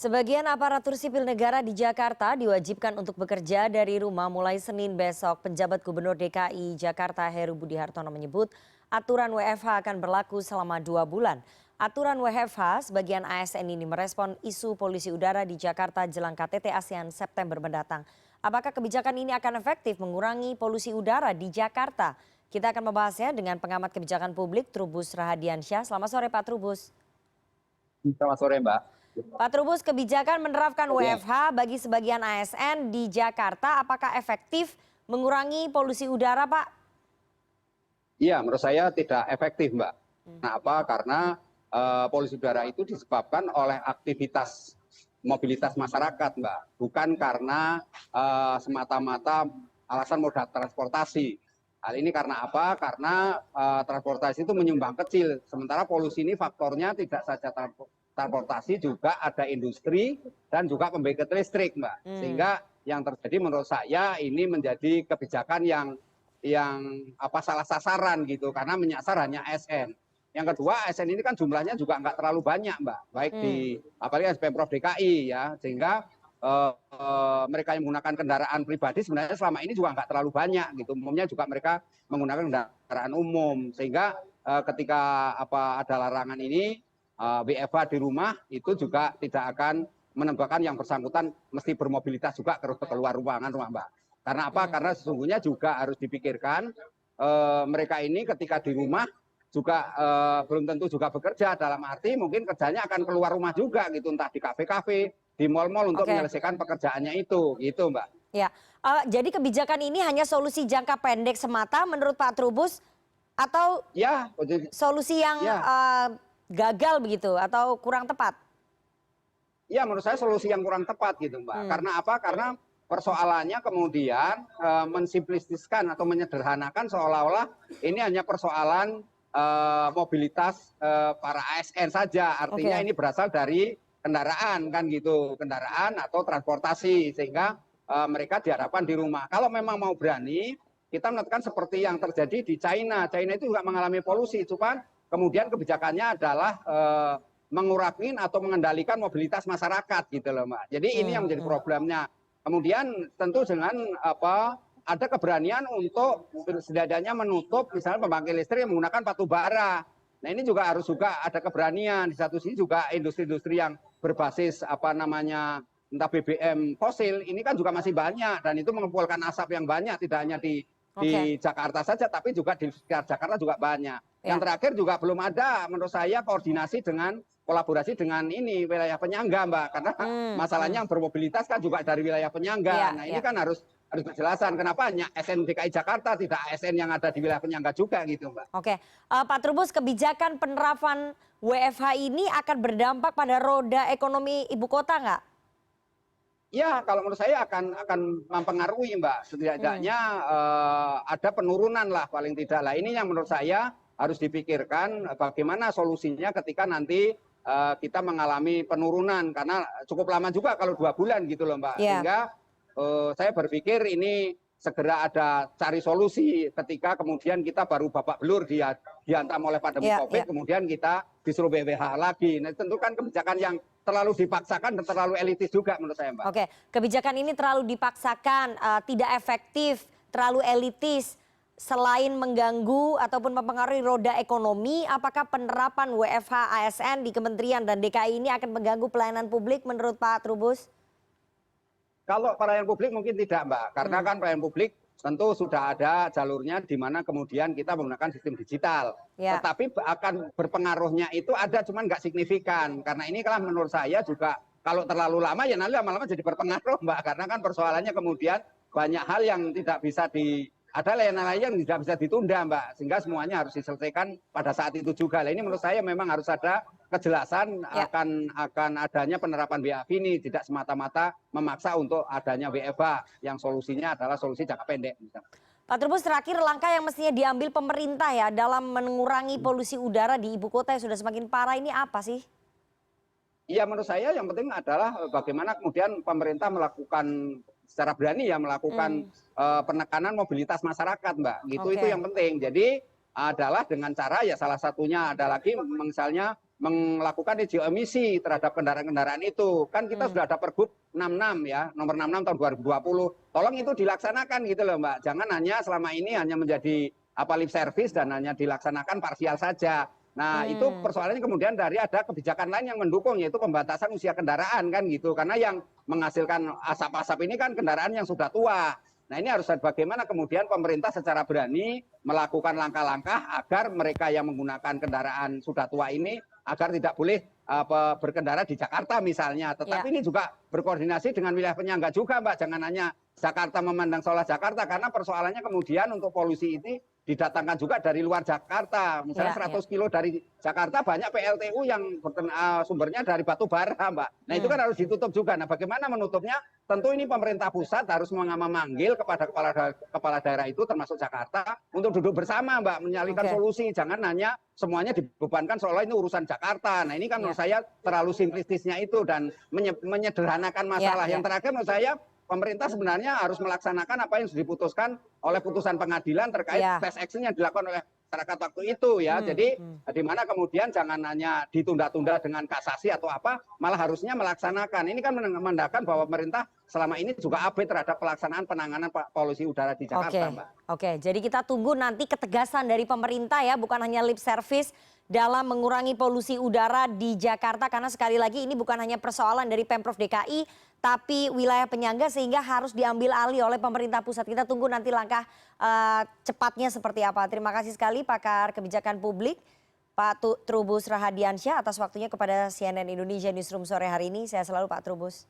Sebagian aparatur sipil negara di Jakarta diwajibkan untuk bekerja dari rumah mulai Senin besok. Penjabat Gubernur DKI Jakarta Heru Budi Hartono menyebut aturan WFH akan berlaku selama 2 bulan. Aturan WFH sebagian ASN ini merespon isu polusi udara di Jakarta jelang KTT ASEAN September mendatang. Apakah kebijakan ini akan efektif mengurangi polusi udara di Jakarta? Kita akan membahasnya dengan pengamat kebijakan publik Trubus Rahadiansyah. Selamat sore Pak Trubus. Selamat sore, Mbak. Pak Trubus, kebijakan menerapkan Ya, WFH bagi sebagian ASN di Jakarta, apakah efektif mengurangi polusi udara, Pak? iya, menurut saya tidak efektif, Mbak. Kenapa? Karena polusi udara itu disebabkan oleh aktivitas mobilitas masyarakat, Mbak. Bukan karena semata-mata alasan moda transportasi. Hal ini karena apa? Karena transportasi itu menyumbang kecil. Sementara polusi ini faktornya tidak saja transportasi, juga ada industri dan juga pembangkit listrik, Mbak. Sehingga yang terjadi menurut saya ini menjadi kebijakan yang salah sasaran gitu, karena menyasar hanya ASN. Yang kedua, ASN ini kan jumlahnya juga nggak terlalu banyak, Mbak, baik di apalagi Pemprov DKI ya, sehingga mereka yang menggunakan kendaraan pribadi sebenarnya selama ini juga nggak terlalu banyak gitu. Umumnya juga mereka menggunakan kendaraan umum, sehingga ketika ada larangan ini, WFH di rumah itu juga tidak akan menembakkan yang bersangkutan mesti bermobilitas juga keluar ruangan rumah, Mbak. Karena apa? Karena sesungguhnya juga harus dipikirkan mereka ini ketika di rumah juga belum tentu juga bekerja, dalam arti mungkin kerjanya akan keluar rumah juga gitu, entah di kafe-kafe, di mal-mal untuk Oke, menyelesaikan pekerjaannya itu, gitu, Mbak. ya. Jadi kebijakan ini hanya solusi jangka pendek semata menurut Pak Trubus atau Ya, solusi yang ya, gagal begitu atau kurang tepat? ya, menurut saya solusi yang kurang tepat gitu, Mbak. Karena apa? Karena persoalannya kemudian mensimplistiskan atau menyederhanakan seolah-olah ini hanya persoalan mobilitas para ASN saja. Artinya Oke. ini berasal dari kendaraan kan gitu, kendaraan atau transportasi, sehingga mereka diharapkan di rumah. Kalau memang mau berani, kita melakukan seperti yang terjadi di China. China itu juga mengalami polusi, cuman kemudian kebijakannya adalah mengurangi atau mengendalikan mobilitas masyarakat gitu loh, Mbak. Jadi ini yang menjadi problemnya. Kemudian tentu dengan ada keberanian untuk setidaknya menutup misalnya pembangkit listrik yang menggunakan batu bara. Nah, ini juga harus juga ada keberanian. Di satu sisi juga industri-industri yang berbasis entah BBM fosil ini kan juga masih banyak, dan itu mengumpulkan asap yang banyak, tidak hanya Oke. di Jakarta saja tapi juga di sekitar Jakarta juga banyak. Yang Ya. terakhir juga belum ada menurut saya koordinasi dengan kolaborasi dengan ini wilayah penyangga, Mbak, karena masalahnya yang bermobilitas kan juga dari wilayah penyangga. Ya, Nah, ini ya. kan harus berjelasan kenapa hanya SN DKI Jakarta, tidak ASN yang ada di wilayah penyangga juga gitu, Mbak. Oke, Pak Trubus, kebijakan penerapan WFH ini akan berdampak pada roda ekonomi ibu kota nggak? Ya, kalau menurut saya akan mempengaruhi, Mbak. Setidaknya ada penurunan lah paling tidak. Lah ini yang menurut saya harus dipikirkan bagaimana solusinya ketika nanti kita mengalami penurunan, karena cukup lama juga kalau 2 bulan gitu loh, Mbak. Ya. Sehingga saya berpikir ini segera ada cari solusi ketika kemudian kita baru babak belur dihantam oleh pandemi Ya, COVID, ya. kemudian kita disuruh WFH lagi. Nah, tentu kan kebijakan yang terlalu dipaksakan dan terlalu elitis juga menurut saya, Mbak. Oke, kebijakan ini terlalu dipaksakan, tidak efektif, terlalu elitis. Selain mengganggu ataupun mempengaruhi roda ekonomi, apakah penerapan WFH ASN di Kementerian dan DKI ini akan mengganggu pelayanan publik menurut Pak Trubus? Kalau pelayanan publik mungkin tidak, Mbak, karena kan pelayanan publik tentu sudah ada jalurnya di mana kemudian kita menggunakan sistem digital. Ya. Tetapi akan berpengaruhnya itu ada, cuman nggak signifikan. Karena ini kan menurut saya juga kalau terlalu lama ya nanti lama-lama jadi berpengaruh, Mbak. Karena kan persoalannya kemudian banyak hal yang tidak bisa ada layanan-layanan yang tidak bisa ditunda, Mbak. Sehingga semuanya harus diselesaikan pada saat itu juga. Nah, ini menurut saya memang harus ada kejelasan Ya. akan adanya penerapan WFH ini, tidak semata-mata memaksa untuk adanya WFH yang solusinya adalah solusi jangka pendek. Pak Trubus, terakhir langkah yang mestinya diambil pemerintah ya dalam mengurangi polusi udara di ibu kota yang sudah semakin parah ini apa sih? Iya, menurut saya yang penting adalah bagaimana kemudian pemerintah melakukan secara berani ya melakukan penekanan mobilitas masyarakat, Mbak. Gitu, itu Oke. yang penting. Jadi adalah dengan cara ya salah satunya ada lagi misalnya melakukan uji emisi terhadap kendaraan-kendaraan itu. Kan kita sudah ada Pergub 66 ya, nomor 66 tahun 2020. Tolong itu dilaksanakan gitu loh Mbak. Jangan hanya selama ini hanya menjadi lip service dan hanya dilaksanakan parsial saja. Nah itu persoalannya kemudian dari ada kebijakan lain yang mendukung yaitu pembatasan usia kendaraan kan gitu. Karena yang menghasilkan asap-asap ini kan kendaraan yang sudah tua. Nah ini harus bagaimana kemudian pemerintah secara berani melakukan langkah-langkah agar mereka yang menggunakan kendaraan sudah tua ini agar tidak boleh berkendara di Jakarta misalnya. Tetapi ini juga berkoordinasi dengan wilayah penyangga juga Mbak. Jangan hanya Jakarta memandang seolah Jakarta karena persoalannya kemudian untuk polusi ini didatangkan juga dari luar Jakarta. Misalnya 100 kilo dari Jakarta banyak PLTU yang sumbernya dari batu bara Mbak. Nah itu kan harus ditutup juga. Nah bagaimana menutupnya? Tentu ini pemerintah pusat harus memanggil kepada kepala daerah itu termasuk Jakarta untuk duduk bersama Mbak menyalurkan solusi. Jangan hanya semuanya dibebankan seolah ini urusan Jakarta. Nah ini kan menurut saya terlalu simplistisnya itu dan menyederhanakan masalah. Yang terakhir menurut saya pemerintah sebenarnya harus melaksanakan apa yang sudah diputuskan oleh putusan pengadilan terkait class action yang dilakukan oleh masyarakat waktu itu ya. Jadi di mana kemudian jangan hanya ditunda-tunda dengan kasasi atau apa, malah harusnya melaksanakan. Ini kan menandakan bahwa pemerintah selama ini juga abai terhadap pelaksanaan penanganan polusi udara di Jakarta, Mbak. Oke, jadi kita tunggu nanti ketegasan dari pemerintah ya, bukan hanya lip service dalam mengurangi polusi udara di Jakarta karena sekali lagi ini bukan hanya persoalan dari Pemprov DKI tapi wilayah penyangga sehingga harus diambil alih oleh pemerintah pusat. Kita tunggu nanti langkah cepatnya seperti apa. Terima kasih sekali pakar kebijakan publik Pak Trubus Rahadiansyah atas waktunya kepada CNN Indonesia Newsroom sore hari ini. Saya selalu Pak Trubus.